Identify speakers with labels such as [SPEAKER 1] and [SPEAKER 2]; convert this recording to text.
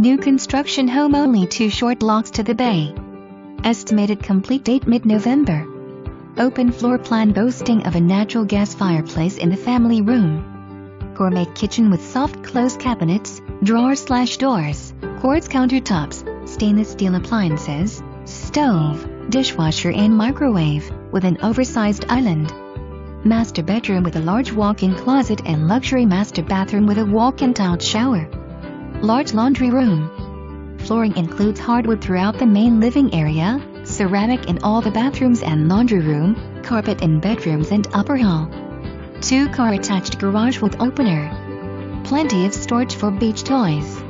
[SPEAKER 1] New construction home, only 2 short blocks to the bay. Estimated complete date mid-November. Open floor plan boasting of a natural gas fireplace in the family room. Gourmet kitchen with soft close cabinets, drawers/doors, quartz countertops, stainless steel appliances, stove, dishwasher and microwave, with an oversized island. Master bedroom with a large walk-in closet and luxury master bathroom with a walk-in tiled shower. Large laundry room. Flooring includes hardwood throughout the main living area, ceramic in all the bathrooms and laundry room, carpet in bedrooms and upper hall. 2-car attached garage with opener. Plenty of storage for beach toys.